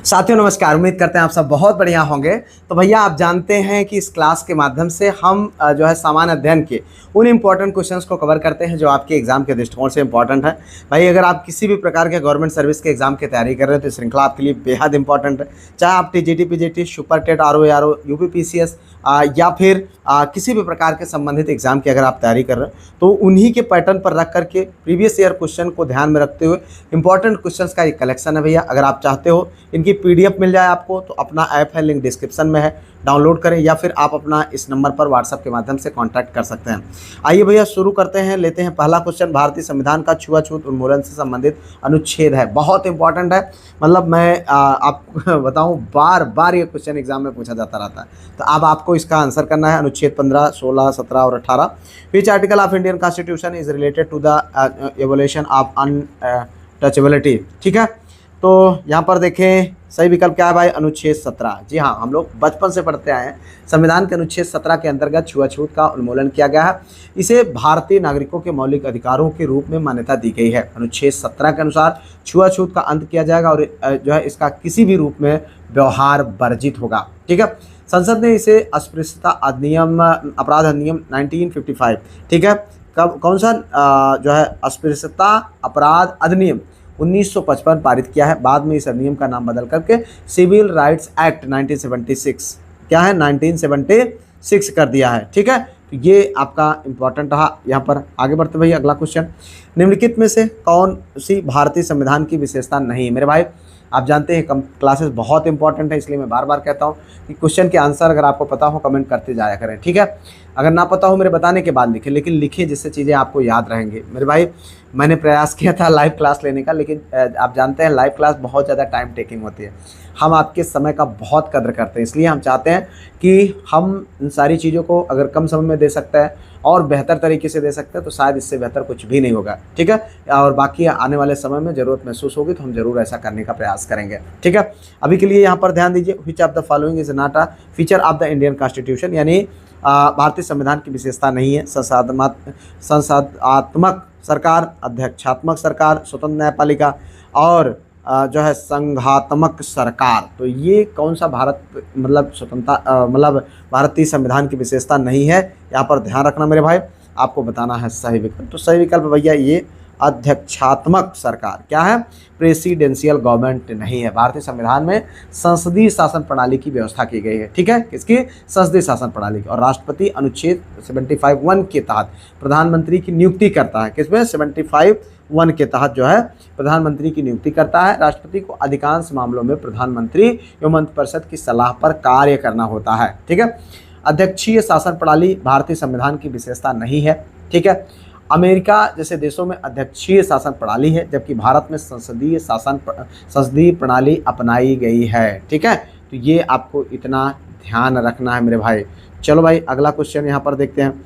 साथियों नमस्कार। उम्मीद करते हैं आप सब बहुत बढ़िया होंगे। तो भैया आप जानते हैं कि इस क्लास के माध्यम से हम जो है सामान्य अध्ययन के उन इंपॉर्टेंट क्वेश्चंस को कवर करते हैं जो आपके एग्जाम के दृष्टिकोण से इंपॉर्टेंट है। भाई अगर आप किसी भी प्रकार के गवर्नमेंट सर्विस के एग्जाम की तैयारी कर रहे हैं तो श्रृंखला आपके लिए बेहद इंपॉर्टेंट है। चाहे आप TGT, PGT, super TET, RO, UP PCS या फिर किसी भी प्रकार के संबंधित एग्जाम की अगर आप तैयारी कर रहे हैं तो उन्हीं के पैटर्न पर रख करके प्रीवियस ईयर क्वेश्चन को ध्यान में रखते हुए इंपॉर्टेंट क्वेश्चंस का एक कलेक्शन है भैया। अगर आप चाहते हो इनकी पीडीएफ मिल जाए आपको तो अपना ऐप है, लिंक डिस्क्रिप्शन में है, डाउनलोड करें या फिर आप अपना इस नंबर पर व्हाट्सएप के माध्यम से कांटेक्ट कर सकते हैं। आइए भैया शुरू करते हैं। लेते हैं पहला क्वेश्चन। भारतीय संविधान का छुआछूत उन्मूलन से संबंधित अनुच्छेद है, बहुत इंपॉर्टेंट है। मतलब मैं आपको बताऊं बार बार ये क्वेश्चन एग्जाम में पूछा जाता रहता है। तो अब आपको इसका आंसर करना है। अनुच्छेद 15, 16, 17 और 18। Which article of Indian constitution is related to the evolution of untouchability. ठीक है, तो यहाँ पर देखें सही विकल्प क्या है भाई? अनुच्छेद 17। जी हाँ, हम लोग बचपन से पढ़ते आए हैं। संविधान के अनुच्छेद 17 के अंतर्गत छुआछूत का उन्मूलन किया गया है। इसे भारतीय नागरिकों के मौलिक अधिकारों के रूप में मान्यता दी गई है। अनुच्छेद 17 के अनुसार छुआछूत का अंत किया जाएगा और जो है इसका किसी भी रूप में व्यवहार वर्जित होगा। ठीक है, संसद ने इसे अस्पृश्यता अधिनियम, अपराध अधिनियम 1955, ठीक है, कब कौन सा जो है अस्पृश्यता अपराध अधिनियम 1955 पारित किया है। बाद में इस अधिनियम का नाम बदल करके सिविल राइट्स एक्ट 1976 क्या है 1976 कर दिया है। ठीक है, तो ये आपका इंपॉर्टेंट रहा। यहाँ पर आगे बढ़ते भैया अगला क्वेश्चन। निम्नलिखित में से कौन सी भारतीय संविधान की विशेषता नहीं है? मेरे भाई आप जानते हैं क्लासेस बहुत इंपॉर्टेंट है, इसलिए मैं बार बार कहता हूँ कि क्वेश्चन के आंसर अगर आपको पता हो कमेंट करते जाया करें। ठीक है, अगर ना पता हो मेरे बताने के बाद लिखें, लेकिन लिखिए जिससे चीज़ें आपको याद रहेंगे। मेरे भाई मैंने प्रयास किया था लाइव क्लास लेने का, लेकिन आप जानते हैं लाइव क्लास बहुत ज़्यादा टाइम टेकिंग होती है। हम आपके समय का बहुत कद्र करते हैं, इसलिए हम चाहते हैं कि हम इन सारी चीज़ों को अगर कम समय में दे सकते हैं और बेहतर तरीके से दे सकते हैं तो शायद इससे बेहतर कुछ भी नहीं होगा। ठीक है, और बाकी आने वाले समय में ज़रूरत महसूस होगी तो हम जरूर ऐसा करने का प्रयास करेंगे। ठीक है, अभी के लिए यहाँ पर ध्यान दीजिए। Which of the following is not a feature of the Indian constitution, यानी भारतीय संविधान की विशेषता नहीं है। संसदात्मक सरकार, अध्यक्षात्मक सरकार, स्वतंत्र न्यायपालिका और जो है संघात्मक सरकार। तो ये कौन सा भारत मतलब स्वतंत्रता मतलब भारतीय संविधान की विशेषता नहीं है, यहाँ पर ध्यान रखना मेरे भाई। आपको बताना है सही विकल्प। तो सही विकल्प भैया ये अध्यक्षात्मक सरकार क्या है? प्रेसिडेंशियल गवर्नमेंट नहीं है। भारतीय संविधान में संसदीय शासन प्रणाली की व्यवस्था की गई है। ठीक है, किसकी? संसदीय शासन प्रणाली की। और राष्ट्रपति अनुच्छेद 75(1) के तहत प्रधानमंत्री की नियुक्ति करता है। किसमें? 75(1) के तहत जो है प्रधानमंत्री की नियुक्ति करता है। राष्ट्रपति को अधिकांश मामलों में प्रधानमंत्री एवं मंत्रिपरिषद की सलाह पर कार्य करना होता है। ठीक है, अध्यक्षीय शासन प्रणाली भारतीय संविधान की विशेषता नहीं है। ठीक है, अमेरिका जैसे देशों में अध्यक्षीय शासन प्रणाली है, जबकि भारत में संसदीय प्रणाली अपनाई गई है। ठीक है, तो ये आपको इतना ध्यान रखना है मेरे भाई। चलो भाई अगला क्वेश्चन यहाँ पर देखते हैं।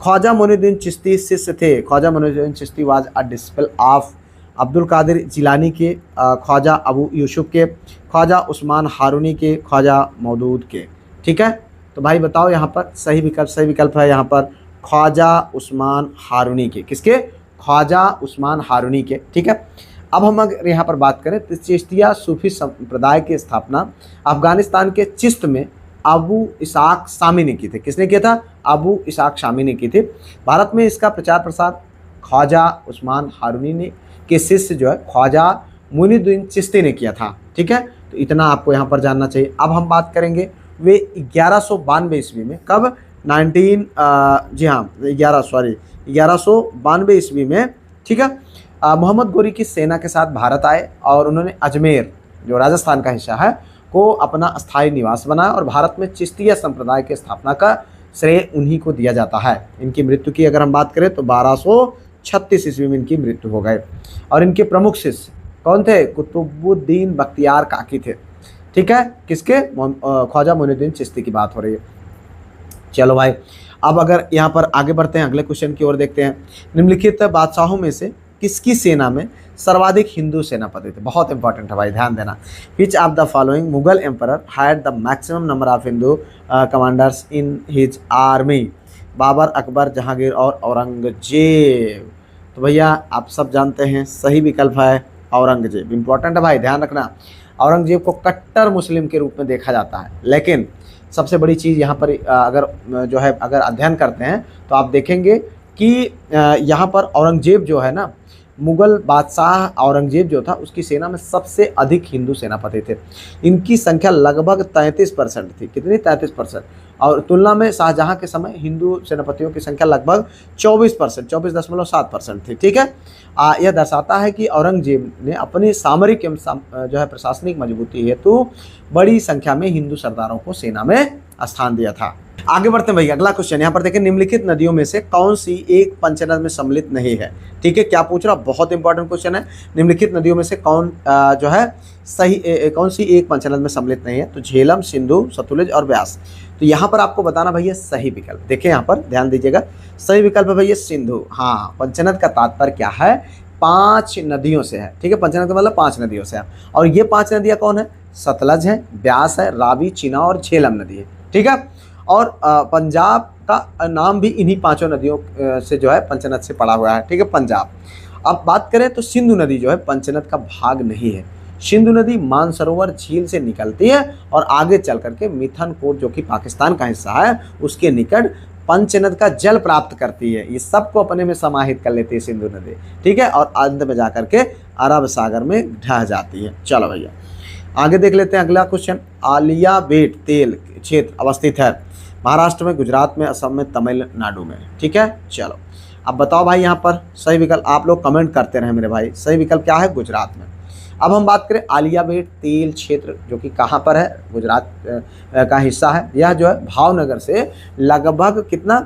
ख्वाजा मोइनुद्दीन चिश्ती शिष्य थे। Khwaja Moinuddin Chishti was a disciple of Abdul Qadir Jilani के, ख्वाजा अबू यूसुफ के, ख्वाजा उस्मान हारूनी के, ख्वाजा मौदूद के। ठीक है, तो भाई बताओ यहाँ पर सही विकल्प है यहाँ पर ख्वाजा उस्मान हारूनी के। किसके? ख्वाजा उस्मान हारूनी के। ठीक है, अब हम अगर यहाँ पर बात करें तो चिश्तिया सूफी संप्रदाय की स्थापना अफगानिस्तान के चिश्त में अबू इसाक शामी ने की थी। किसने किया था? अबू इसाक शामी ने की थी। भारत में इसका प्रचार प्रसार ख्वाजा उस्मान हारूनी ने के शिष्य जो है ख्वाजा मोइनुद्दीन चिश्ती ने किया था। ठीक है, तो इतना आपको यहाँ पर जानना चाहिए। अब हम बात करेंगे वे 1192 ईस्वी में, कब? 1192 ईस्वी में। ठीक है, मोहम्मद गोरी की सेना के साथ भारत आए और उन्होंने अजमेर जो राजस्थान का हिस्सा है को अपना स्थायी निवास बनाया और भारत में चिश्तिया संप्रदाय की स्थापना का श्रेय उन्हीं को दिया जाता है। इनकी मृत्यु की अगर हम बात करें तो 1236 ईस्वी में इनकी मृत्यु हो गए। और इनके प्रमुख शिष्य कौन थे? कुतुबुद्दीन बख्तियार काकी थे। ठीक है, किसके? ख्वाजा मोइनुद्दीन चिश्ती की बात हो रही है। चलो भाई अब अगर यहाँ पर आगे बढ़ते हैं अगले क्वेश्चन की ओर देखते हैं। निम्नलिखित बादशाहों में से किसकी सेना में सर्वाधिक हिंदू सेनापति थे? बहुत इंपॉर्टेंट है भाई, ध्यान देना। Which of the following Mughal emperor had the maximum number of Hindu commanders in his army? Babur, Akbar, Jahangir और औरंगजेब। तो भैया आप सब जानते हैं सही विकल्प है औरंगजेब। इंपॉर्टेंट है भाई, ध्यान रखना। औरंगजेब को कट्टर मुस्लिम के रूप में देखा जाता है। लेकिन सबसे बड़ी चीज़ यहाँ पर अगर अध्ययन करते हैं तो आप देखेंगे कि यहाँ पर औरंगजेब जो है ना, मुगल बादशाह औरंगजेब जो था उसकी सेना में सबसे अधिक हिंदू सेनापति थे। इनकी संख्या लगभग 33% थी। कितनी? 33%। और तुलना में शाहजहां के समय हिंदू सेनापतियों की संख्या लगभग 24%, 24.7% थी। ठीक है, यह दर्शाता है कि औरंगजेब ने अपनी सामरिक एवं प्रशासनिक मजबूती हेतु बड़ी संख्या में हिंदू सरदारों को सेना में स्थान दिया था। आगे बढ़ते हैं भैया, अगला क्वेश्चन यहाँ पर देखें, निम्नलिखित नदियों में से कौन सी एक पंचनद में सम्मिलित नहीं है? ठीक है, क्या पूछ रहा? बहुत इंपॉर्टेंट क्वेश्चन है। निम्नलिखित नदियों में से कौन सी एक पंचनद में सम्मिलित नहीं है? तो झेलम, सिंधु, सतलुज और ब्यास। तो यहाँ पर आपको बताना भैया सही विकल्प। देखिए यहाँ पर ध्यान दीजिएगा, सही विकल्प है भैया सिंधु। हाँ, पंचनद का तात्पर्य क्या है? 5 नदियों से है। ठीक है, पंचनद का मतलब 5 नदियों से है। और ये 5 नदियाँ कौन है? सतलज है, ब्यास है, रावी, चीनाब और झेलम नदी है। ठीक है, और पंजाब का नाम भी इन्हीं 5 नदियों से जो है पंचनद से पड़ा हुआ है। ठीक है, पंजाब। अब बात करें तो सिंधु नदी जो है पंचनद का भाग नहीं है। सिंधु नदी मानसरोवर झील से निकलती है और आगे चल करके मिथनकोट जो कि पाकिस्तान का हिस्सा है उसके निकट पंचनद का जल प्राप्त करती है। ये सबको अपने में समाहित कर लेती है सिंधु नदी। ठीक है, और अंत में जाकर के अरब सागर में ढह जाती है। चलो भैया आगे देख लेते हैं अगला क्वेश्चन। आलिया बेट तेल क्षेत्र अवस्थित है महाराष्ट्र में, गुजरात में, असम में, तमिलनाडु में। ठीक है, चलो अब बताओ भाई यहाँ पर सही विकल्प। आप लोग कमेंट करते रहे मेरे भाई, सही विकल्प क्या है? गुजरात में। अब हम बात करें आलिया बेट तेल क्षेत्र जो कि कहाँ पर है? गुजरात का हिस्सा है। यह जो है भावनगर से लगभग कितना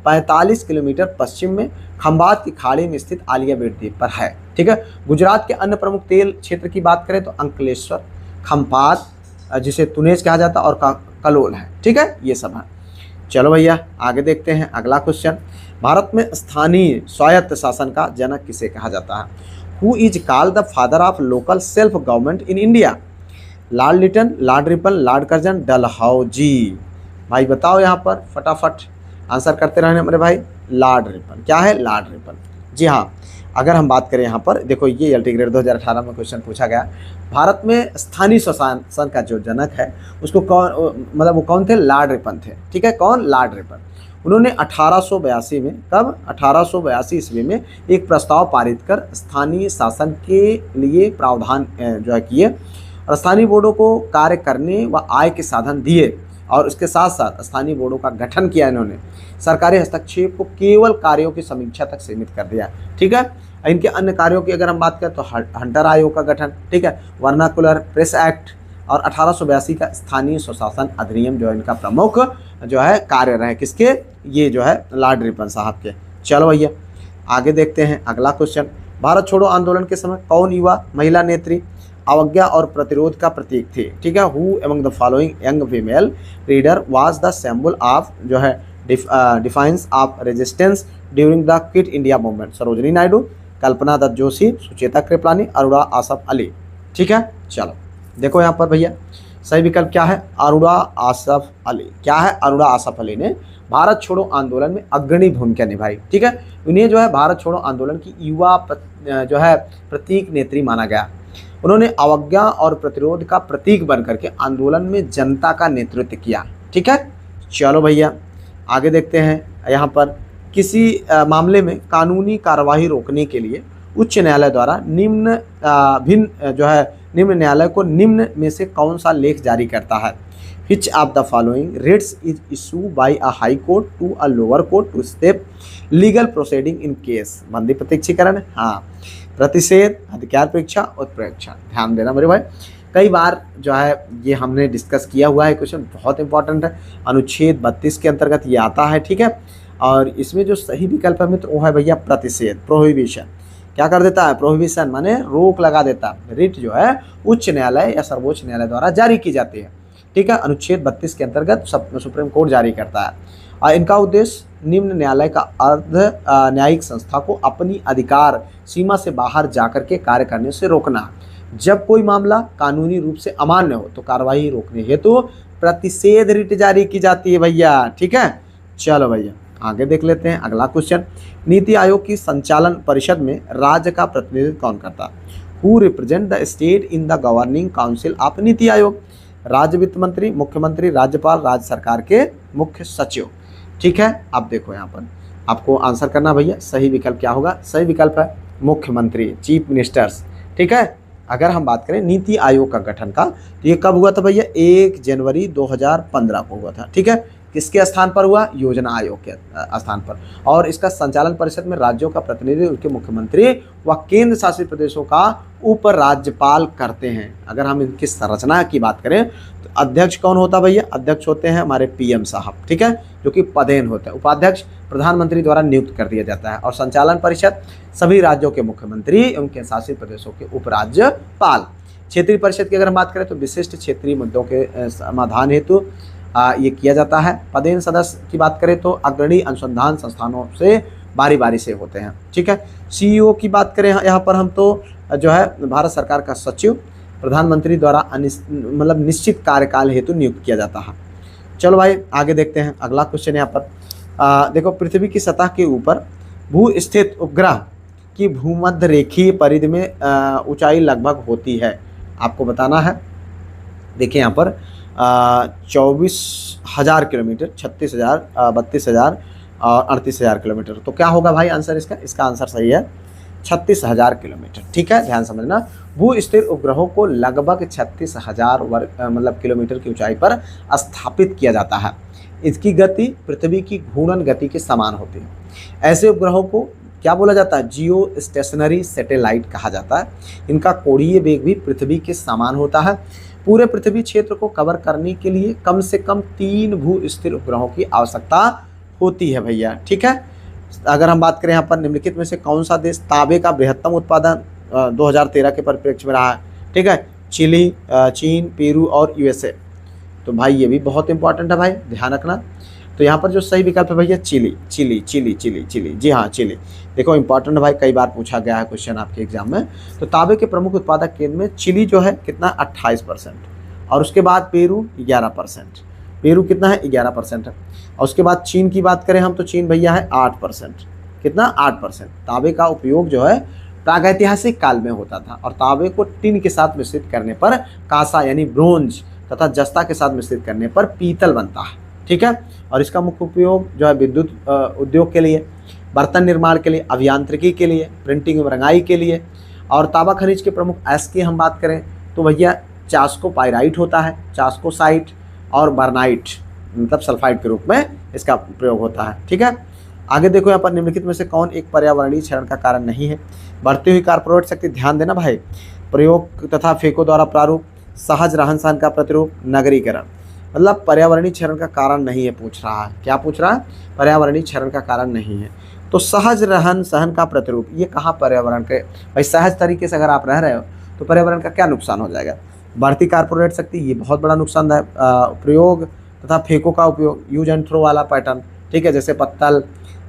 45 किलोमीटर पश्चिम में खंभात की खाड़ी में स्थित आलिया बेट द्वीप पर है। ठीक है, गुजरात के अन्य प्रमुख तेल क्षेत्र की बात करें तो अंकलेश्वर, खंभात जिसे तुनेज कहा जाता है और कलोल है। ठीक है, ये सब है। चलो भैया आगे देखते हैं अगला क्वेश्चन। भारत में स्थानीय स्वायत्त शासन का जनक किसे कहा जाता है? Who is called the father of local self government in India? Lord Lytton, Lord Ripon, Lord Curzon, Dalhousie. भाई बताओ यहाँ पर फटाफट आंसर करते रहने मेरे भाई। Lord Ripon. क्या है? Lord Ripon. जी हाँ, अगर हम बात करें यहाँ पर देखो, ये एलटी ग्रेड 2018 में क्वेश्चन पूछा गया। भारत में स्थानीय शासन का जो जनक है उसको वो कौन थे? लॉर्ड रिपन थे। ठीक है, कौन? Lord Ripon. उन्होंने 1882 में, कब? 1882 ईस्वी में एक प्रस्ताव पारित कर स्थानीय शासन के लिए प्रावधान जो है किए और स्थानीय बोर्डों को कार्य करने व आय के साधन दिए और उसके साथ साथ स्थानीय बोर्डों का गठन किया। इन्होंने सरकारी हस्तक्षेप को केवल कार्यों की समीक्षा तक सीमित कर दिया। ठीक है, इनके अन्य कार्यों की अगर हम बात करें तो हंटर आयोग का गठन, ठीक है, वर्नाकुलर प्रेस एक्ट और 1882 का स्थानीय स्वशासन अधिनियम जो है इनका प्रमुख जो है कार्य रहे। किसके? ये जो है लॉर्ड रिपन साहब के। चलो भैया आगे देखते हैं अगला क्वेश्चन। भारत छोड़ो आंदोलन के समय कौन युवा महिला नेत्री अवज्ञा और प्रतिरोध का प्रतीक थी? ठीक है, who among the following young female reader was the symbol of जो है defiance of resistance during the quit India movement? Sarojini Naidu, Kalpana Dutt Joshi, Sucheta Kripalani, Aruna Asaf Ali. ठीक है, चलो देखो यहाँ पर भैया सही विकल्प क्या है? अरुणा आसफ अली। क्या है? अरुणा आसफ अली ने भारत छोड़ो आंदोलन में अग्रणी भूमिका निभाई। ठीक है, उन्हें जो है भारत छोड़ो आंदोलन की युवा जो है प्रतीक नेत्री माना गया। उन्होंने अवज्ञा और प्रतिरोध का प्रतीक बन करके आंदोलन में जनता का नेतृत्व किया। ठीक है, चलो भैया आगे देखते हैं। यहाँ पर किसी मामले में कानूनी कार्रवाई रोकने के लिए उच्च न्यायालय द्वारा निम्न न्यायालय को निम्न में से कौन सा लेख जारी करता है? Which of the following writs is issued by a high court to a lower court to step legal proceeding in case? बंदी प्रत्यक्षीकरण, हाँ, प्रतिषेध, अधिकार परीक्षा, उत्प्रेक्षा। ध्यान देना मेरे भाई, कई बार जो है ये हमने डिस्कस किया हुआ है, क्वेश्चन बहुत इंपॉर्टेंट है। अनुच्छेद 32 के अंतर्गत ये आता है। ठीक है, और इसमें जो सही विकल्प है मित्र वो है भैया प्रतिषेध, प्रोहिबिशन। क्या कर देता है? प्रोहिबिशन माने रोक लगा देता है। रिट जो है उच्च न्यायालय या सर्वोच्च न्यायालय द्वारा जारी की जाती है। ठीक है, अनुच्छेद 32 के अंतर्गत सुप्रीम कोर्ट जारी करता है और इनका उद्देश्य निम्न न्यायालय का अर्ध न्यायिक संस्था को अपनी अधिकार सीमा से बाहर जाकर के कार्य करने से रोकना। जब कोई मामला कानूनी रूप से अमान्य हो तो कार्रवाई रोकने हेतु प्रतिषेध रिट जारी की जाती है भैया। ठीक है, चलो भैया आगे देख लेते हैं अगला क्वेश्चन। नीति आयोग की संचालन परिषद में राज्य का प्रतिनिधित्व कौन करता है? Who represent the state in the governing council of NITI Aayog. राज्य वित्त मंत्री, मुख्यमंत्री, राज्यपाल, राज्य सरकार के मुख्य सचिव। ठीक है, अब देखो यहाँ पर आपको आंसर करना भैया, सही विकल्प क्या होगा? सही विकल्प है मुख्यमंत्री, चीफ मिनिस्टर्स। ठीक है, अगर हम बात करें नीति आयोग का गठन का, तो ये कब हुआ था भैया? 1 जनवरी 2015 को हुआ था। ठीक है, किसके स्थान पर हुआ? योजना आयोग के स्थान पर। और इसका संचालन परिषद में राज्यों का प्रतिनिधि उनके मुख्यमंत्री व केंद्र शासित प्रदेशों का उपराज्यपाल करते हैं। अगर हम इनकी संरचना की बात करें तो अध्यक्ष कौन होता भैया? अध्यक्ष होते हैं हमारे पीएम साहब। ठीक है, जो कि पदेन होते हैं। उपाध्यक्ष प्रधानमंत्री द्वारा नियुक्त कर दिया जाता है। और संचालन परिषद सभी राज्यों के मुख्यमंत्री, उनके शासित प्रदेशों के उपराज्यपाल। क्षेत्रीय परिषद की अगर हम बात करें तो विशिष्ट क्षेत्रीय मुद्दों के समाधान हेतु ये किया जाता है। पदेन सदस्य की बात करें तो अग्रणी अनुसंधान संस्थानों से बारी बारी से होते हैं। ठीक है, सीईओ की बात करें यहाँ पर हम तो जो है भारत सरकार का सचिव प्रधानमंत्री द्वारा मतलब निश्चित कार्यकाल हेतु नियुक्त किया जाता है। चलो भाई आगे देखते हैं, अगला क्वेश्चन यहाँ पर देखो, पृथ्वी की सतह के ऊपर भू स्थित उपग्रह की भूमध्य रेखीय परिधि में ऊंचाई लगभग होती है, आपको बताना है। देखिए यहाँ पर 24,000 किलोमीटर, 36,000, 32,000 और 38,000 किलोमीटर। तो क्या होगा भाई आंसर इसका? इसका आंसर सही है 36,000 किलोमीटर। ठीक है, ध्यान समझना। भू स्थिर उपग्रहों को लगभग 36,000 वर्ग मतलब किलोमीटर की ऊंचाई पर स्थापित किया जाता है। इसकी गति पृथ्वी की घूर्णन गति के समान होती है। ऐसे उपग्रहों को क्या बोला जाता है? जियो स्टेशनरी सैटेलाइट कहा जाता है। इनका कोणीय वेग भी पृथ्वी के समान होता है। पूरे पृथ्वी क्षेत्र को कवर करने के लिए कम से कम 3 भू स्थिर उपग्रहों की आवश्यकता होती है भैया। ठीक है, अगर हम बात करें यहाँ पर निम्नलिखित में से कौन सा देश तांबे का बृहत्तम उत्पादन 2013 के परिप्रेक्ष्य में रहा है? ठीक है, चिली, चीन, पेरू और यूएसए। तो भाई ये भी बहुत इंपॉर्टेंट है भाई, ध्यान रखना। तो यहाँ पर जो सही विकल्प है भैया Chile, Chile, Chile, Chile, Chile. जी हाँ, चिली। देखो इंपॉर्टेंट भाई, कई बार पूछा गया है क्वेश्चन आपके एग्जाम में। तो तांबे के प्रमुख उत्पादक केंद्र में चिली जो है कितना? 28%। और उसके बाद पेरू 11%। पेरू कितना है? 11% है। और उसके बाद चीन की बात करें हम तो चीन भैया है 8%। कितना? 8%। तांबे का उपयोग जो है प्रागैतिहासिक काल में होता था और तांबे को टिन के साथ मिश्रित करने पर कांसा यानी ब्रोंज तथा जस्ता के साथ मिश्रित करने पर पीतल बनता है। ठीक है, और इसका मुख्य उपयोग जो है विद्युत उद्योग के लिए, बर्तन निर्माण के लिए, अभियांत्रिकी के लिए, प्रिंटिंग एवं रंगाई के लिए। और तांबा खनिज के प्रमुख अयस्क की हम बात करें तो भैया चास्को पाइराइट होता है, चास्कोसाइट और बर्नाइट मतलब सल्फाइड के रूप में इसका प्रयोग होता है। ठीक है, आगे देखो यहाँ पर निम्नलिखित में से कौन एक पर्यावरणीय क्षरण का कारण नहीं है? बढ़ती हुई कारपोरेट शक्ति, ध्यान देना भाई, प्रयोग तथा फेंको द्वारा प्रारूप, सहज रहन सहन का प्रतिरूप, नगरीकरण। मतलब पर्यावरणीय क्षरण का कारण नहीं है पूछ रहा है। क्या पूछ रहा है? पर्यावरणीय क्षरण का कारण नहीं है। तो सहज रहन सहन का प्रतिरूप ये कहाँ पर्यावरण के? भाई सहज तरीके से अगर आप रह रहे हो तो पर्यावरण का क्या नुकसान हो जाएगा? बढ़ती कारपोरेट शक्ति ये बहुत बड़ा नुकसानदायक। प्रयोग तथा फेंको का उपयोग, यूज एंड थ्रो वाला पैटर्न। ठीक है, जैसे पत्तल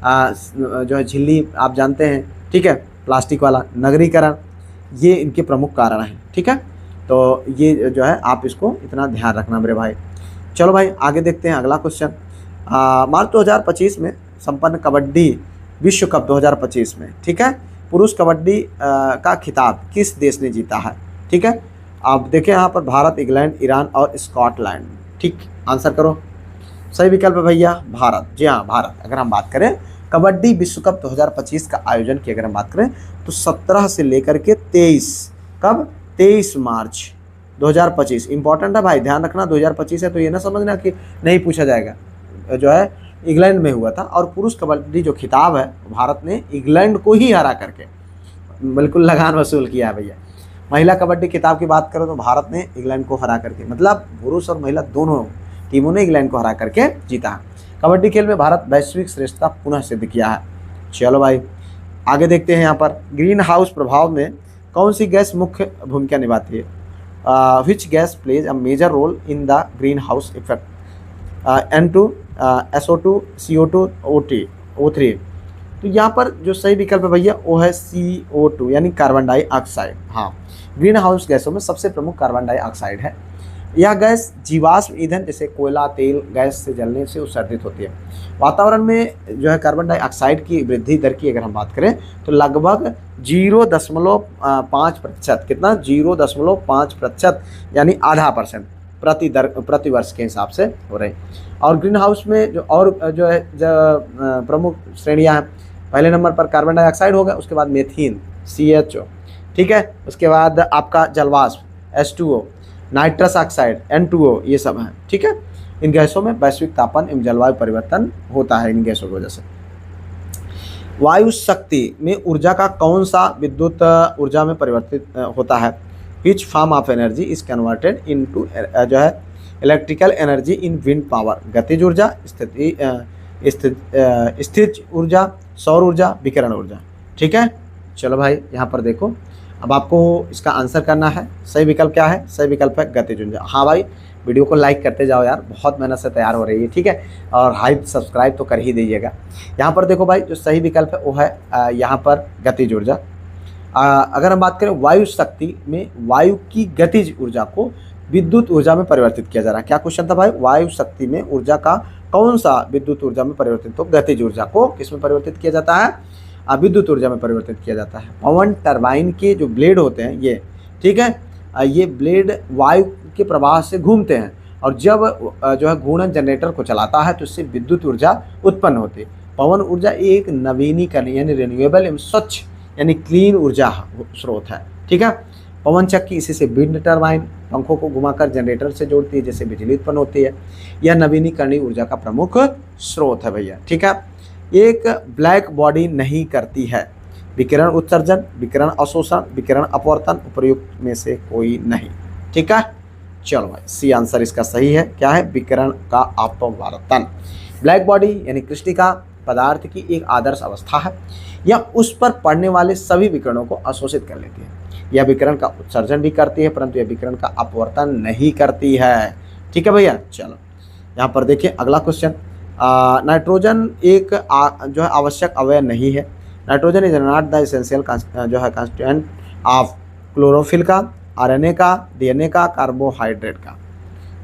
जो है झिल्ली आप जानते हैं। ठीक है, प्लास्टिक वाला। नगरीकरण ये इनके प्रमुख कारण हैं। ठीक है, तो ये जो है आप इसको इतना ध्यान रखना मेरे भाई। चलो भाई आगे देखते हैं अगला क्वेश्चन। मार्च 2025 में संपन्न कबड्डी विश्व कप 2025 में, ठीक है, पुरुष कबड्डी का खिताब किस देश ने जीता है? ठीक है, आप देखें यहाँ पर भारत, इंग्लैंड, ईरान और स्कॉटलैंड। ठीक, आंसर करो। सही विकल्प है भैया भारत। जी हाँ, भारत। अगर हम बात करें कबड्डी विश्व कप 2025 का आयोजन की अगर हम बात करें तो 17 से लेकर के 23, कब? 23 मार्च 2025। इंपॉर्टेंट है भाई, ध्यान रखना। 2025 है तो ये ना समझना कि नहीं पूछा जाएगा। जो है इंग्लैंड में हुआ था और पुरुष कबड्डी जो खिताब है भारत ने इंग्लैंड को ही हरा करके बिल्कुल लगान वसूल किया है भैया। महिला कबड्डी खिताब की बात करो तो भारत ने इंग्लैंड को हरा करके, मतलब पुरुष और महिला दोनों टीमों ने इंग्लैंड को हरा करके जीता है। कबड्डी खेल में भारत वैश्विक श्रेष्ठता पुनः सिद्ध किया है। चलो भाई आगे देखते हैं। यहाँ पर ग्रीन हाउस प्रभाव में कौन सी गैस मुख्य भूमिका निभाती है? Which gas plays a major role in the greenhouse effect? N2, SO2, CO2, O3। तो यहाँ पर जो सही विकल्प है भैया वो है CO2 यानी कार्बन डाइऑक्साइड। हाँ, ग्रीन हाउस गैसों में सबसे प्रमुख कार्बन डाइऑक्साइड है। यह गैस जीवाश्म ईंधन जैसे कोयला, तेल, गैस से जलने से उत्सर्जित होती है। वातावरण में जो है कार्बन डाइऑक्साइड की वृद्धि दर की अगर हम बात करें तो लगभग 0.5%, कितना 0.5% यानी आधा % प्रति वर्ष के हिसाब से हो रहे हैं। और ग्रीन हाउस में जो है प्रमुख श्रेणियां हैं, पहले नंबर पर कार्बन डाइऑक्साइड होगा, उसके बाद मेथीन CHO, ठीक है, उसके बाद आपका जलवाष्प H2O, नाइट्रस ऑक्साइड N2O, ये सब हैं, ठीक है। इन गैसों में वैश्विक तापमान एवं जलवायु परिवर्तन होता है इन गैसों की वजह से। वायु शक्ति में ऊर्जा का कौन सा विद्युत ऊर्जा में परिवर्तित होता है? Which form of energy is converted into जो है electrical energy in wind power? गतिज ऊर्जा, स्थिर ऊर्जा, सौर ऊर्जा, विकिरण ऊर्जा, ठीक है। चलो भाई यहाँ पर देखो, अब आपको इसका आंसर करना है। सही विकल्प क्या है? सही विकल्प है गतिज ऊर्जा। हाँ भाई, वीडियो को लाइक करते जाओ यार, बहुत मेहनत से तैयार हो रही है, ठीक है। और हाइप सब्सक्राइब तो कर ही दीजिएगा। यहाँ पर देखो भाई, जो सही विकल्प है वो है यहाँ पर गतिज ऊर्जा। अगर हम बात करें वायु शक्ति में, वायु की गतिज ऊर्जा को विद्युत ऊर्जा में परिवर्तित किया जा रहा है। क्या क्वेश्चन था भाई? वायु शक्ति में ऊर्जा का कौन सा विद्युत ऊर्जा में परिवर्तित? तो गतिज ऊर्जा को किस में परिवर्तित किया जाता है? विद्युत ऊर्जा में परिवर्तित किया जाता है। पवन टरबाइन के जो ब्लेड होते हैं ये, ठीक है, ये ब्लेड वायु के प्रवाह से घूमते हैं और जब जो है घूर्णन जनरेटर को चलाता है तो इससे विद्युत ऊर्जा उत्पन्न होती है। पवन ऊर्जा एक नवीनीकरणीय यानी रिन्यूएबल एवं स्वच्छ यानी क्लीन ऊर्जा स्रोत है, ठीक है। पवन चक्की इसी से विंड टरबाइन पंखों को घुमाकर जनरेटर से जोड़ती है, जिससे बिजली उत्पन्न होती है। यह नवीनीकरणीय ऊर्जा का प्रमुख स्रोत है भैया, ठीक है। एक ब्लैक बॉडी नहीं करती है विकिरण उत्सर्जन, विकिरण अवशोषण, विकिरण अपवर्तन, उपयुक्त में से कोई नहीं, ठीक है। चलो भाई, सी आंसर इसका सही है। क्या है? विकिरण का अपवर्तन। ब्लैक बॉडी यानी कृष्णिका पदार्थ की एक आदर्श अवस्था है, यह उस पर पड़ने वाले सभी विकिरणों को अवशोषित कर लेती है। यह विकिरण का उत्सर्जन भी करती है, परंतु यह विकिरण का अपवर्तन नहीं करती है, ठीक है भैया। चलो यहाँ पर देखिए अगला क्वेश्चन। नाइट्रोजन एक जो है आवश्यक अवयव नहीं है। Nitrogen is not the essential जो है कंस्टिट्यूएंट ऑफ क्लोरोफिल का, RNA का, DNA का, कार्बोहाइड्रेट का।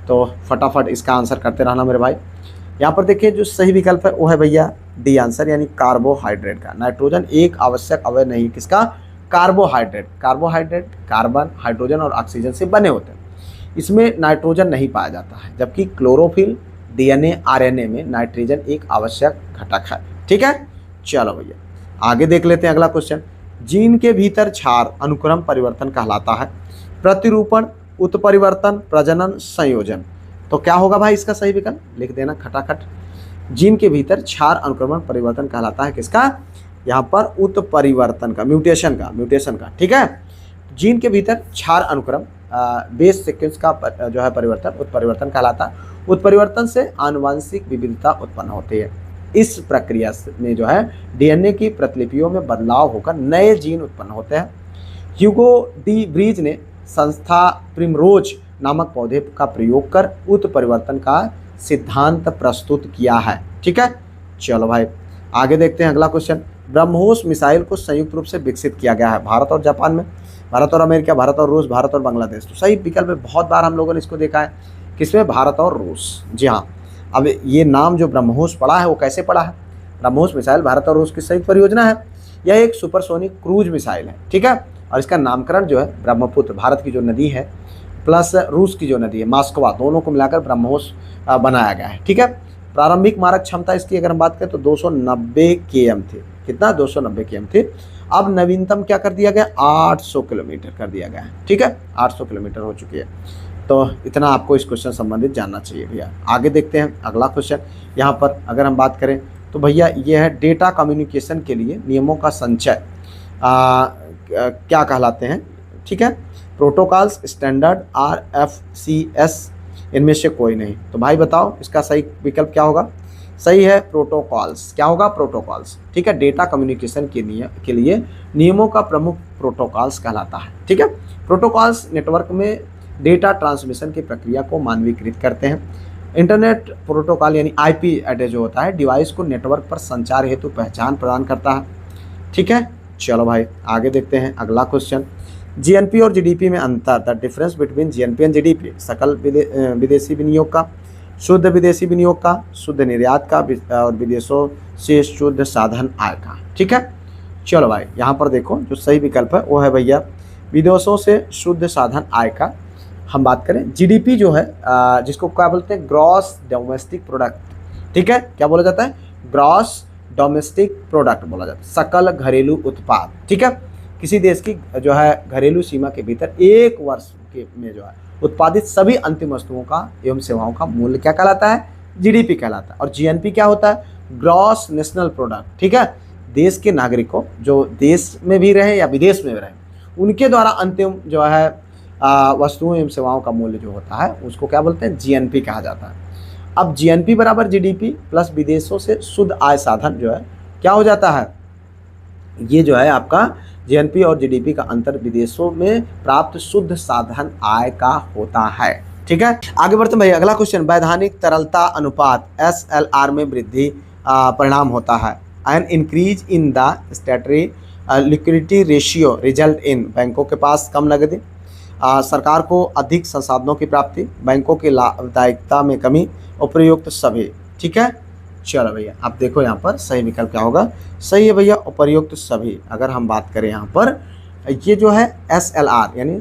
तो फटाफट इसका आंसर करते रहना मेरे भाई। यहाँ पर देखिए जो सही विकल्प है वो है भैया डी आंसर, यानी कार्बोहाइड्रेट का। नाइट्रोजन एक आवश्यक अवयव नहीं, किसका? कार्बोहाइड्रेट। कार्बोहाइड्रेट कार्बन, हाइड्रोजन और ऑक्सीजन से बने होते हैं, इसमें नाइट्रोजन नहीं पाया जाता है। जबकि क्लोरोफिल, DNA, RNA में नाइट्रोजन एक आवश्यक घटक है, ठीक है। चलो भैया आगे देख लेते हैं अगला क्वेश्चन। जीन के भीतर क्षार अनुक्रम परिवर्तन कहलाता है। प्रतिरूपण, उत्परिवर्तन, प्रजनन, संयोजन। तो क्या होगा भाई इसका सही विकल्प? लिख देना खटाखट। जीन के भीतर क्षार अनुक्रमण परिवर्तन कहलाता है किसका? यहाँ पर उत्परिवर्तन का, म्यूटेशन का, ठीक है। जीन के भीतर क्षार अनुक्रम बेस सीक्वेंस का जो है परिवर्तन उत्परिवर्तन कहलाता है। उत्परिवर्तन से आनुवंशिक विविधता उत्पन्न होती है। इस प्रक्रिया में जो है DNA की प्रतिलिपियों में बदलाव होकर नए जीन उत्पन्न होते हैं। ह्यूगो डी ब्रीज ने संस्था प्रिमरोज नामक पौधे का प्रयोग कर उत्परिवर्तन का सिद्धांत प्रस्तुत किया है, ठीक है। चलो भाई आगे देखते हैं अगला क्वेश्चन। ब्रह्मोस मिसाइल को संयुक्त रूप से विकसित किया गया है भारत और जापान में, भारत और अमेरिका, भारत और रूस, भारत और बांग्लादेश। तो सही विकल्प में बहुत बार हम लोगों ने इसको देखा है, किसमें? भारत और रूस। जी हाँ। अब ये नाम जो ब्रह्मोस पड़ा है वो कैसे पड़ा है? ब्रह्मोस मिसाइल भारत और रूस की संयुक्त परियोजना है। यह एक सुपरसोनिक क्रूज मिसाइल है, ठीक है। और इसका नामकरण जो है ब्रह्मपुत्र, भारत की जो नदी है, प्लस रूस की जो नदी है मास्कवा, दोनों को मिलाकर ब्रह्मोस बनाया गया है, ठीक है। प्रारंभिक मारक क्षमता इसकी अगर हम बात करें तो 290 km थी। कितना? 290 km थी। अब नवीनतम क्या कर दिया गया? 800 किलोमीटर कर दिया गया है, ठीक है। 800 किलोमीटर हो चुकी है। तो इतना आपको इस क्वेश्चन संबंधित जानना चाहिए भैया। आगे देखते हैं अगला क्वेश्चन। यहाँ पर अगर हम बात करें तो भैया ये है डेटा कम्युनिकेशन के लिए नियमों का संचय क्या कहलाते हैं, ठीक है। प्रोटोकॉल्स, स्टैंडर्ड, RFCs, इनमें से कोई नहीं। तो भाई बताओ इसका सही विकल्प क्या होगा? सही है प्रोटोकॉल्स। क्या होगा? प्रोटोकॉल्स, ठीक है। डेटा कम्युनिकेशन के लिए नियमों का प्रमुख प्रोटोकॉल्स कहलाता है, ठीक है। प्रोटोकॉल्स नेटवर्क में डेटा ट्रांसमिशन की प्रक्रिया को मानवीकृत करते हैं। इंटरनेट प्रोटोकॉल यानी IP एड्रेस जो होता है डिवाइस को नेटवर्क पर संचार हेतु पहचान प्रदान करता है, ठीक है। चलो भाई आगे देखते हैं अगला क्वेश्चन। जीएनपी और जीडीपी में अंतर, the difference between GNP and GDP, सकल विदेशी विनियोग का, शुद्ध विदेशी विनियोग का, शुद्ध निर्यात का और विदेशों से शुद्ध साधन आय का। ठीक है, चलो भाई यहाँ पर देखो जो सही विकल्प है वो है भैया विदेशों से शुद्ध साधन आय का। हम बात करें जीडीपी जो है जिसको क्या बोलते हैं, ग्रॉस डोमेस्टिक प्रोडक्ट। ठीक है, क्या बोला जाता है, ग्रॉस डोमेस्टिक प्रोडक्ट बोला जाता है, सकल घरेलू उत्पाद। ठीक है, किसी देश की जो है घरेलू सीमा के भीतर एक वर्ष के में जो है उत्पादित सभी अंतिम वस्तुओं का एवं सेवाओं का मूल्य क्या कहलाता है, जीडीपी कहलाता है। और जीएनपी क्या होता है, ग्रॉस नेशनल प्रोडक्ट। ठीक है, देश के नागरिकों जो देश में भी रहे या विदेश में भी रहे उनके द्वारा अंतिम जो है वस्तुओं एवं सेवाओं का मूल्य जो होता है उसको क्या बोलते हैं, जीएनपी कहा जाता है। अब जीएनपी बराबर जीडीपी प्लस विदेशों से शुद्ध आय साधन जो है क्या हो जाता है, ये जो है आपका जीएनपी और जीडीपी का अंतर विदेशों में प्राप्त शुद्ध साधन आय का होता है। ठीक है, आगे बढ़ते हैं भाई, अगला क्वेश्चन, वैधानिक तरलता अनुपात एसएलआर में वृद्धि परिणाम होता है। An increase in the statutory liquidity ratio result in, बैंकों के पास कम नकदी, सरकार को अधिक संसाधनों की प्राप्ति, बैंकों की लाभदायिकता में कमी, उपर्युक्त सभी। ठीक है, चलो भैया आप देखो यहाँ पर सही विकल्प क्या होगा, सही है भैया उपर्युक्त सभी। अगर हम बात करें यहाँ पर ये जो है एसएलआर यानी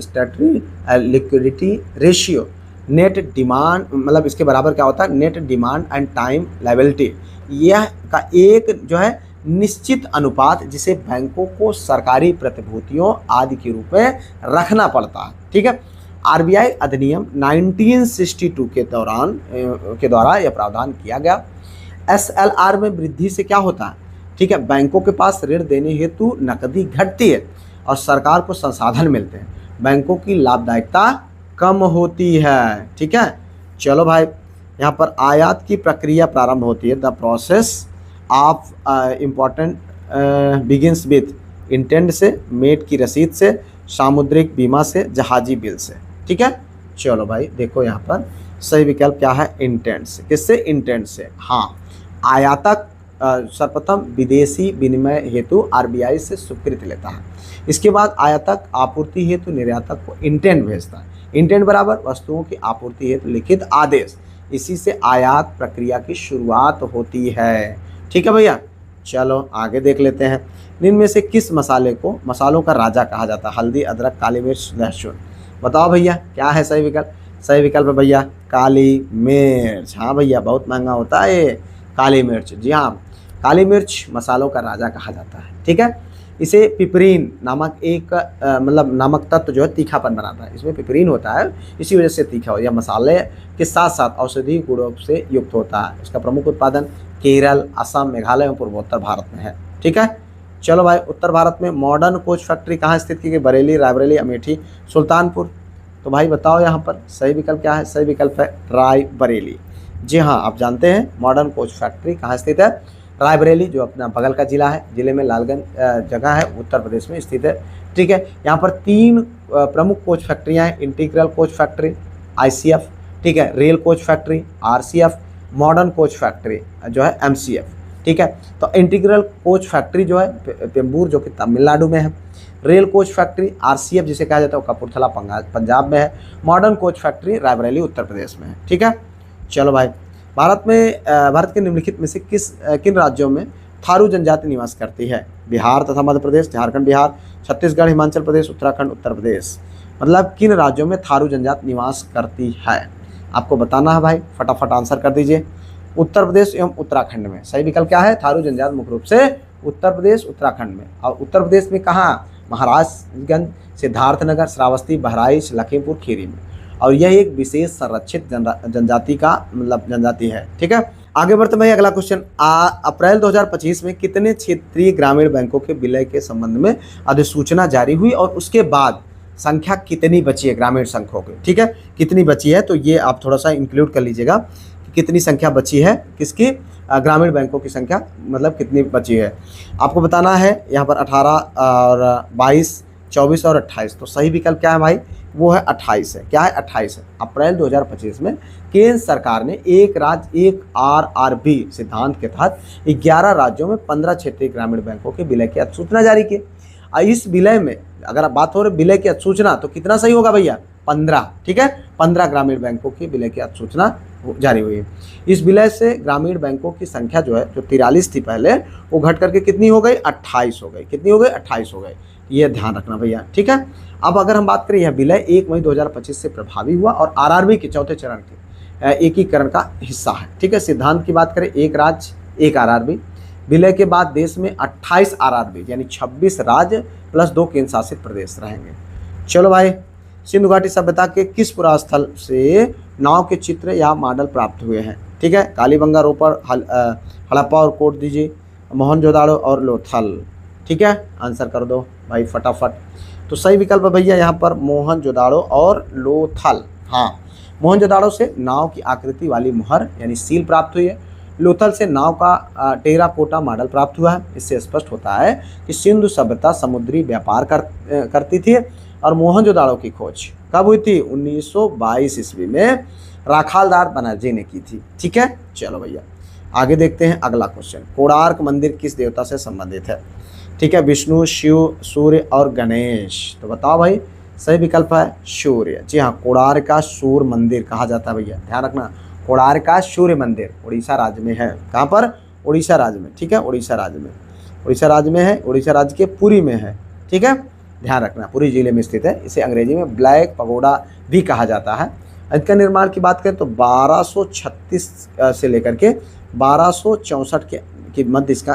statutory liquidity ratio, net demand मतलब इसके बराबर क्या होता है, net demand and time liability, यह का एक जो है निश्चित अनुपात जिसे बैंकों को सरकारी प्रतिभूतियों आदि के रूप में रखना पड़ता है। ठीक है, आरबीआई अधिनियम 1962 के द्वारा यह प्रावधान किया गया। एसएलआर में वृद्धि से क्या होता है, ठीक है, बैंकों के पास ऋण देने हेतु नकदी घटती है और सरकार को संसाधन मिलते हैं, बैंकों की लाभदायिकता कम होती है। ठीक है, चलो भाई यहाँ पर आयात की प्रक्रिया प्रारंभ होती है, the process of important begins with intent से, मेट की रसीद से, सामुद्रिक बीमा से, जहाजी बिल से। ठीक है, चलो भाई देखो यहाँ पर सही विकल्प क्या है, इंटेंट से। किससे, इंटेंट से। हाँ, आयातक सर्वप्रथम विदेशी विनिमय हेतु आरबीआई से स्वीकृति लेता है, इसके बाद आयातक आपूर्ति हेतु निर्यातक को इंटेंट भेजता है, इंटेंट बराबर वस्तुओं की आपूर्ति हेतु लिखित आदेश, इसी से आयात प्रक्रिया की शुरुआत होती है। ठीक है भैया, चलो आगे देख लेते हैं, इनमें में से किस मसाले को मसालों का राजा कहा जाता है, हल्दी, अदरक, काली मिर्च, लहसुन। बताओ भैया क्या है सही विकल्प, सही विकल्प है भैया काली मिर्च। हाँ भैया बहुत महंगा होता है ये काली मिर्च, जी हाँ, काली मिर्च मसालों का राजा कहा जाता है। ठीक है, इसे पिपरीन नामक एक मतलब नामक तत्व जो है तीखापन बनाता है, इसमें पिपरीन होता है, इसी वजह से तीखा हो। यह मसाले के साथ साथ औषधीय गुणों से युक्त होता है। इसका प्रमुख उत्पादन केरल, असम, मेघालय और पूर्वोत्तर भारत में है। ठीक है, चलो भाई उत्तर भारत में मॉडर्न कोच फैक्ट्री कहाँ स्थित की गई, बरेली, रायबरेली, अमेठी, सुल्तानपुर। तो भाई बताओ यहाँ पर सही विकल्प क्या है, सही विकल्प है रायबरेली। जी हाँ, आप जानते हैं मॉडर्न कोच फैक्ट्री कहाँ स्थित है, रायबरेली, जो अपना बगल का जिला है, जिले में लालगंज जगह है, उत्तर प्रदेश में स्थित है। ठीक है, यहाँ पर 3 प्रमुख कोच फैक्ट्रियाँ हैं, इंटीग्रल कोच फैक्ट्री आईसीएफ, ठीक है, rail coach factory RCF, modern coach factory जो है एमसीएफ। ठीक है, तो इंटीग्रल कोच फैक्ट्री जो है पेम्बूर जो कि तमिलनाडु में है, रेल कोच फैक्ट्री आरसीएफ जिसे कहा जाता है वो कपूरथला पंजाब में है, modern coach factory Raebareli Uttar Pradesh में है। ठीक है, चलो भाई भारत के निम्नलिखित में से किन राज्यों में थारू जनजाति निवास करती है, बिहार तथा मध्य प्रदेश, झारखंड, बिहार, छत्तीसगढ़, हिमाचल प्रदेश, उत्तराखंड, उत्तर प्रदेश। मतलब किन राज्यों में थारू जनजाति निवास करती है आपको बताना है भाई, फटाफट आंसर कर दीजिए। उत्तर प्रदेश एवं उत्तराखंड में। सही विकल्प क्या है, थारू जनजाति मुख्य रूप से उत्तर प्रदेश उत्तराखंड में। और उत्तर प्रदेश में कहाँ, महाराजगंज, सिद्धार्थनगर, श्रावस्ती, बहराइच, लखीमपुर खीरी में। और यह एक विशेष संरक्षित जनजाति का मतलब जनजाति है। ठीक है, आगे बढ़ते भाई अगला क्वेश्चन, अप्रैल 2025 में कितने क्षेत्रीय ग्रामीण बैंकों के विलय के संबंध में अधिसूचना जारी हुई और उसके बाद संख्या कितनी बची है ग्रामीण संघों की। ठीक है, कितनी बची है तो ये आप थोड़ा सा इंक्लूड कर लीजिएगा कि कितनी संख्या बची है, किसकी, ग्रामीण बैंकों की संख्या मतलब कितनी बची है आपको बताना है। यहाँ पर 18 और 22, 24 और 28। तो सही विकल्प क्या है भाई, वो है 28 है। क्या है, 28 है। अप्रैल 2025 में केंद्र सरकार ने एक राज्य एक आरआरबी सिद्धांत के तहत 11 राज्यों में 15 क्षेत्रीय ग्रामीण बैंकों के विलय की अधिसूचना जारी की। इस विलय में अगर आप बात हो रही विलय की अधिसूचना तो कितना सही होगा भैया, 15, ठीक है, 15 ग्रामीण बैंकों की विलय की अधिसूचना जारी हुई है। इस विलय से ग्रामीण बैंकों की संख्या जो है, जो 43 थी पहले, वो घट करके कितनी हो गई, 28 हो गई। कितनी हो गई, 28 हो गई। ये ध्यान रखना भैया, ठीक है। अब अगर हम बात करें, यह विलय 1 मई 2025 से प्रभावी हुआ और आरआरबी के चौथे चरण के एकीकरण का हिस्सा है, ठीक है। सिद्धांत की बात करें, एक राज्य एक आरआरबी। विलय के बाद देश में 28 आरआरबी यानी 26 राज्य प्लस 2 केंद्र शासित प्रदेश रहेंगे। चलो भाई, सिंधु घाटी सभ्यता के किस पुरास्थल से नाव के चित्र या मॉडल प्राप्त हुए हैं, ठीक है। कालीबंगा, रोपड़, हड़प्पा और कोट दीजिए, मोहनजोदाड़ो और लोथल, ठीक है। आंसर कर दो भाई फटाफट। तो सही विकल्प है भैया यहाँ पर मोहनजोदाड़ो और लोथल। हाँ, मोहनजोदाड़ो से नाव की आकृति वाली मुहर यानी सील प्राप्त हुई है। लोथल से नाव का टेराकोटा मॉडल प्राप्त हुआ है। इससे स्पष्ट होता है कि सिंधु सभ्यता समुद्री व्यापार करती थी। और मोहनजोदाड़ो की खोज कब हुई थी, 1922 ईस्वी में राखालदार बनर्जी ने की थी, ठीक है। चलो भैया आगे देखते हैं अगला क्वेश्चन। कोणार्क मंदिर किस देवता से संबंधित है, ठीक है। विष्णु, शिव, सूर्य और गणेश। तो बताओ भाई, सही विकल्प है सूर्य। जी हाँ, कोणार्क का सूर्य मंदिर कहा जाता है भैया, ध्यान रखना। कोणार्क का सूर्य मंदिर उड़ीसा राज्य में है। कहाँ पर, उड़ीसा राज्य में, ठीक है। उड़ीसा राज्य में, उड़ीसा राज्य में है, उड़ीसा राज्य के पुरी में है, ठीक है। ध्यान रखना, पुरी जिले में स्थित है। इसे अंग्रेजी में ब्लैक पगोडा भी कहा जाता है। इसका निर्माण की बात करें तो 1236 से लेकर के 1264 के मध्य इसका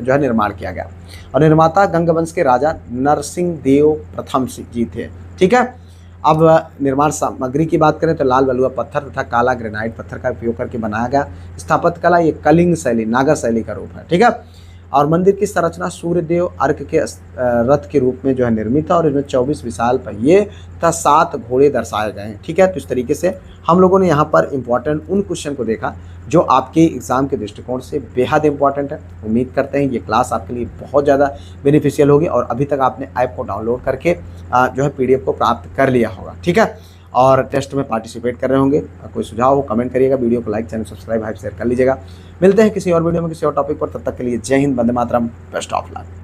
जो है निर्माण किया गया। और निर्माता गंगवंश के राजा नरसिंह देव प्रथम जी थे, ठीक है। अब निर्माण सामग्री की बात करें तो लाल बलुआ पत्थर तथा काला ग्रेनाइट पत्थर का उपयोग करके बनाया गया। स्थापत्य कला ये कलिंग शैली, नागर शैली का रूप है, ठीक है। और मंदिर की संरचना सूर्यदेव अर्क के रथ के रूप में जो है निर्मित है। और इसमें 24 विशाल पहिए तथा 7 घोड़े दर्शाए गए हैं, ठीक है। तो इस तरीके से हम लोगों ने यहाँ पर इम्पॉर्टेंट उन क्वेश्चन को देखा जो आपके एग्जाम के दृष्टिकोण से बेहद इंपॉर्टेंट है। उम्मीद करते हैं ये क्लास आपके लिए बहुत ज़्यादा बेनिफिशियल होगी और अभी तक आपने ऐप को डाउनलोड करके जो है PDF को प्राप्त कर लिया होगा, ठीक है। और टेस्ट में पार्टिसिपेट कर रहे होंगे। कोई सुझाव हो कमेंट करिएगा, वीडियो को like, channel subscribe, hype share कर लीजिएगा। मिलते हैं किसी और वीडियो में किसी और टॉपिक पर, तब तक के लिए जय Hind, Vande Mataram, best of luck.